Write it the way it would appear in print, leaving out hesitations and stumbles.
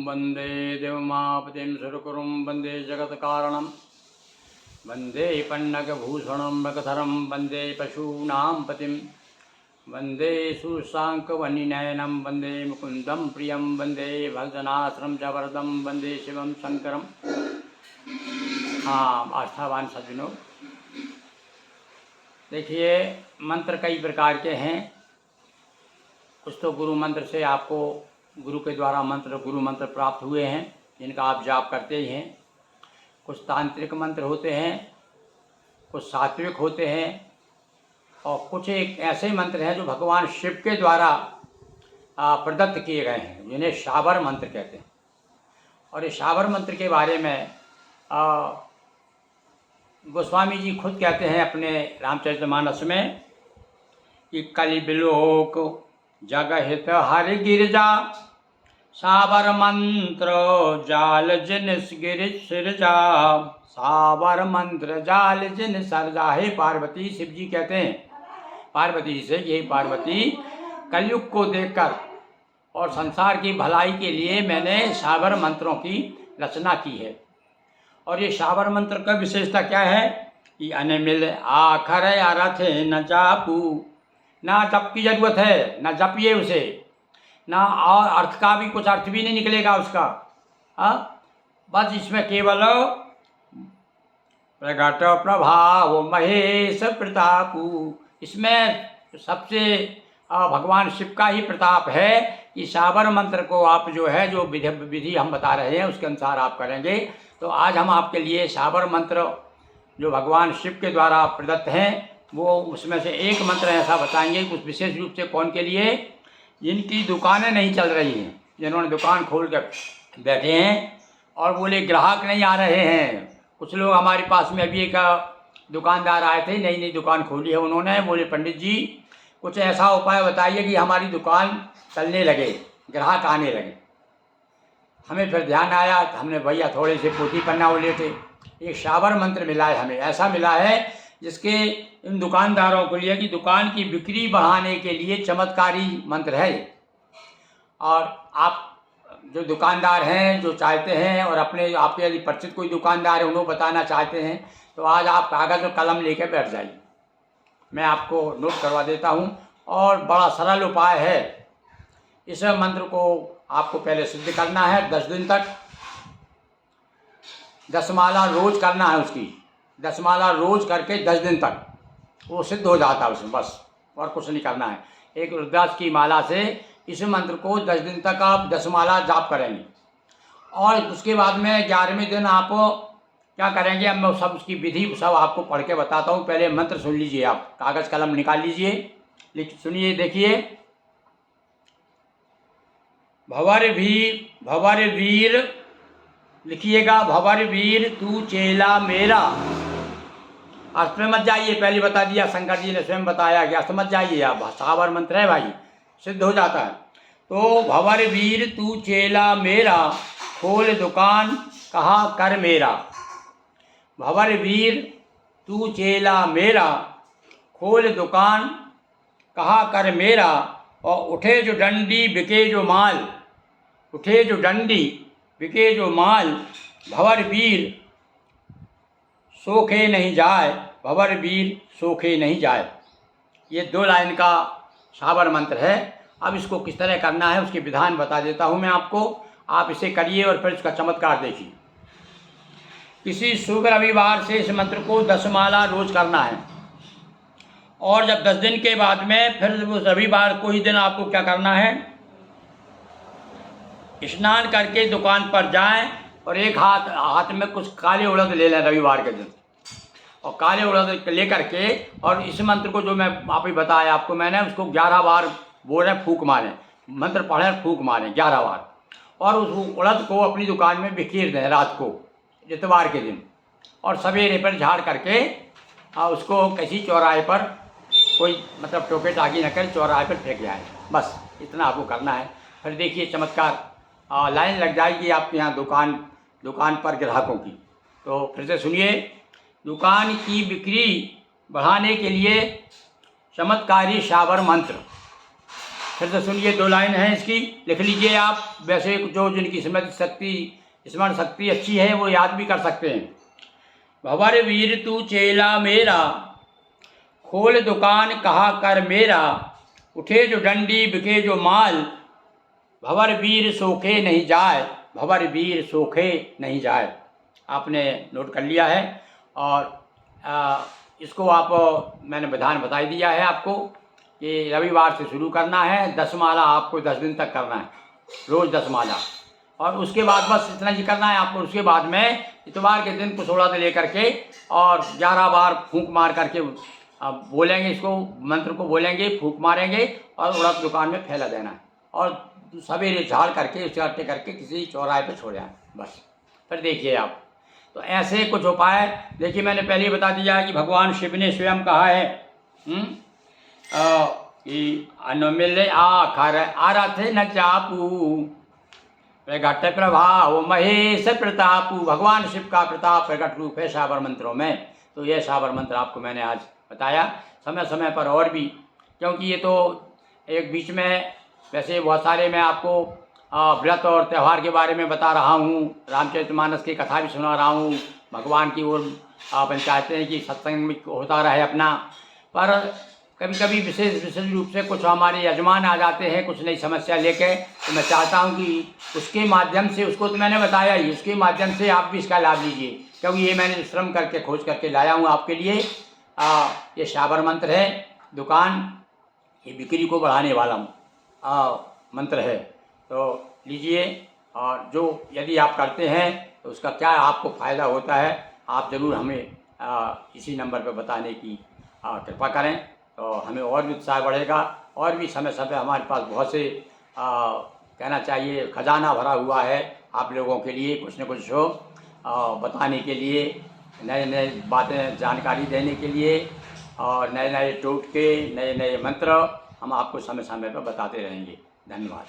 वंदे देवमापतिं सुरकुरुं वंदे जगत्कारणं वंदे पन्नगभूषणं मृगधरं वंदे पशूनां पतिं वंदे सुशाङ्कवनिनयनं वंदे मुकुन्दं प्रियं वंदे भजनाश्रम च वरदं वंदे शिवं शंकरं। हाँ आस्थावान सज्जनों, देखिए मंत्र कई प्रकार के हैं। कुछ तो गुरु मंत्र से आपको गुरु के द्वारा गुरु मंत्र प्राप्त हुए हैं, जिनका आप जाप करते ही हैं। कुछ तांत्रिक मंत्र होते हैं, कुछ सात्विक होते हैं, और कुछ एक ऐसे मंत्र हैं जो भगवान शिव के द्वारा प्रदत्त किए गए हैं, जिन्हें शाबर मंत्र कहते हैं। और इस शाबर मंत्र के बारे में गोस्वामी जी खुद कहते हैं अपने रामचरितमानस में कि कलि बिलोक जगहित हरि गिरजा साबर मंत्र जाल जिन गिर सिरजा। साबर मंत्र जाल जिन सरजा। हे पार्वती, शिव जी कहते हैं पार्वती जी से, यही पार्वती कलयुग को देखकर और संसार की भलाई के लिए मैंने साबर मंत्रों की रचना की है। और ये शाबर मंत्र का विशेषता क्या है कि अनमिल आखर अर्थ न जापू, ना जप की जरूरत है, ना जपिए उसे, ना और अर्थ का भी कुछ अर्थ भी नहीं निकलेगा उसका। बस इसमें केवल प्रगट प्रभाव महेश प्रतापू, इसमें सबसे भगवान शिव का ही प्रताप है कि शाबर मंत्र को आप जो है जो विधि हम बता रहे हैं उसके अनुसार आप करेंगे। तो आज हम आपके लिए शाबर मंत्र जो भगवान शिव के द्वारा प्रदत्त हैं वो उसमें से एक मंत्र ऐसा बताएंगे, कुछ विशेष रूप से कौन के लिए, जिनकी दुकानें नहीं चल रही हैं, जिन्होंने दुकान खोल कर बैठे हैं और बोले ग्राहक नहीं आ रहे हैं। कुछ लोग हमारे पास में अभी एक दुकानदार आए थे, नई नई दुकान खोली है उन्होंने, बोले पंडित जी कुछ ऐसा उपाय बताइए कि हमारी दुकान चलने लगे, ग्राहक आने लगे। हमें फिर ध्यान आया, हमने भैया थोड़े से पोथी पन्ना वो लेते, एक शाबर मंत्र मिला है हमें, ऐसा मिला है जिसके इन दुकानदारों के लिए कि दुकान की बिक्री बढ़ाने के लिए चमत्कारी मंत्र है। और आप जो दुकानदार हैं जो चाहते हैं और अपने आपके यदि परिचित कोई दुकानदार है उन्हें बताना चाहते हैं तो आज आप कागज़ और कलम लेकर बैठ जाइए, मैं आपको नोट करवा देता हूँ। और बड़ा सरल उपाय है। इस मंत्र को आपको पहले सिद्ध करना है 10 दिन तक, 10 माला रोज करना है उसकी, 10 माला रोज करके 10 दिन तक वो सिद्ध हो जाता है उसमें, बस और कुछ नहीं करना है। एक रुद्राक्ष की माला से इस मंत्र को 10 दिन तक आप 10 माला जाप करेंगे। और उसके बाद में 11वें दिन आप क्या करेंगे, अब मैं सब उसकी विधि सब आपको पढ़ के बताता हूँ। पहले मंत्र सुन लीजिए, आप कागज़ कलम निकाल लीजिए, सुनिए, देखिए। भवर वीर लिखिएगा, भवर वीर तू चेला मेरा। अर्थ में मत जाइए, पहले बता दिया, शंकर जी ने स्वयं बताया कि अर्थ मत जाइए आप, शाबर मंत्र है भाई, सिद्ध हो जाता है। तो भवर वीर तू चेला मेरा, खोल दुकान कहा कर मेरा। भवर वीर तू चेला मेरा, खोल दुकान कहा कर मेरा। और उठे जो डंडी बिके जो माल, उठे जो डंडी बिके जो माल, भवर वीर सोखे नहीं जाए, भवर वीर सोखे नहीं जाए। ये 2 लाइन का शाबर मंत्र है। अब इसको किस तरह करना है उसके विधान बता देता हूँ मैं आपको, आप इसे करिए और फिर इसका चमत्कार देखिए। किसी शुभ रविवार से इस मंत्र को 10 माला रोज करना है। और जब 10 दिन के बाद में फिर उस रविवार को ही दिन आपको क्या करना है, स्नान करके दुकान पर जाएं और एक हाथ में कुछ काले उड़द ले लें रविवार के दिन, और काले उड़द लेकर के और इस मंत्र को जो मैं आप ही बताया आपको मैंने, उसको 11 बार बोलें, फूंक मारें, मंत्र पढ़ें, फूंक मारें 11 बार। और उस उड़द को अपनी दुकान में बिखेर दें रात को, इतवार के दिन, और सवेरे पर झाड़ करके उसको किसी चौराहे पर, कोई मतलब टोके टाकी न कर, चौराहे पर फेंक जाए। बस इतना आपको करना है। फिर देखिए चमत्कार, लाइन लग जाएगी आपके यहाँ दुकान पर ग्राहकों की। तो फिर से सुनिए। दुकान की बिक्री बढ़ाने के लिए चमत्कारी शाबर मंत्र, फिर से सुनिए, 2 लाइन हैं इसकी, लिख लीजिए आप। वैसे जो जिनकी स्मरण शक्ति अच्छी है वो याद भी कर सकते हैं। भंवर वीर तू चेला मेरा, खोल दुकान कहा कर मेरा, उठे जो डंडी बिके जो माल, भंवर वीर सोखे नहीं जाए, भंवर वीर सोखे नहीं जाए। आपने नोट कर लिया है। और इसको मैंने विधान बता दिया है आपको कि रविवार से शुरू करना है। 10 माला आपको 10 दिन तक करना है, रोज़ 10 माला। और उसके बाद बस इतना ही करना है आपको। उसके बाद में इतवार के दिन कुशोड़ा से लेकर के और 11 बार फूंक मार करके बोलेंगे, इसको मंत्र को बोलेंगे, फूंक मारेंगे और उड़द दुकान में फैला देना है। और सवेरे झाड़ करके इकट्ठे करके किसी चौराहे पे छोड़ जाए बस। फिर देखिए आप, तो ऐसे कुछ उपाय देखिए, मैंने पहले ही बता दिया है कि भगवान शिव ने स्वयं कहा है कि अनुमिल आखर आरथ न चापू, प्रगट प्रभाव महेश प्रतापू। भगवान शिव का प्रताप प्रगट रूप है साबर मंत्रों में। तो यह साबर मंत्र आपको मैंने आज बताया। समय समय पर और भी, क्योंकि ये तो एक बीच में वैसे बहुत सारे मैं आपको व्रत और त्यौहार के बारे में बता रहा हूँ, रामचरितमानस की कथा भी सुना रहा हूँ, भगवान की ओर अपन चाहते हैं कि सत्संग में होता रहे अपना। पर कभी कभी विशेष रूप से कुछ हमारे यजमान आ जाते हैं कुछ नई समस्या लेके, तो मैं चाहता हूँ कि उसके माध्यम से, उसको तो मैंने बताया ही, उसके माध्यम से आप भी इसका लाभ लीजिए। क्योंकि ये मैंने श्रम करके खोज करके लाया हूँ आपके लिए। ये साबर मंत्र है, दुकान ये बिक्री को बढ़ाने वाला मंत्र है। तो लीजिए, और जो यदि आप करते हैं तो उसका क्या आपको फ़ायदा होता है, आप ज़रूर हमें इसी नंबर पर बताने की कृपा करें, तो हमें और भी उत्साह बढ़ेगा। और भी समय समय हमारे पास बहुत से कहना चाहिए खजाना भरा हुआ है आप लोगों के लिए, कुछ न कुछ हो बताने के लिए, नए नए बातें जानकारी देने के लिए, और नए नए टोटके, नए नए मंत्र हम आपको समय समय पर बताते रहेंगे। धन्यवाद।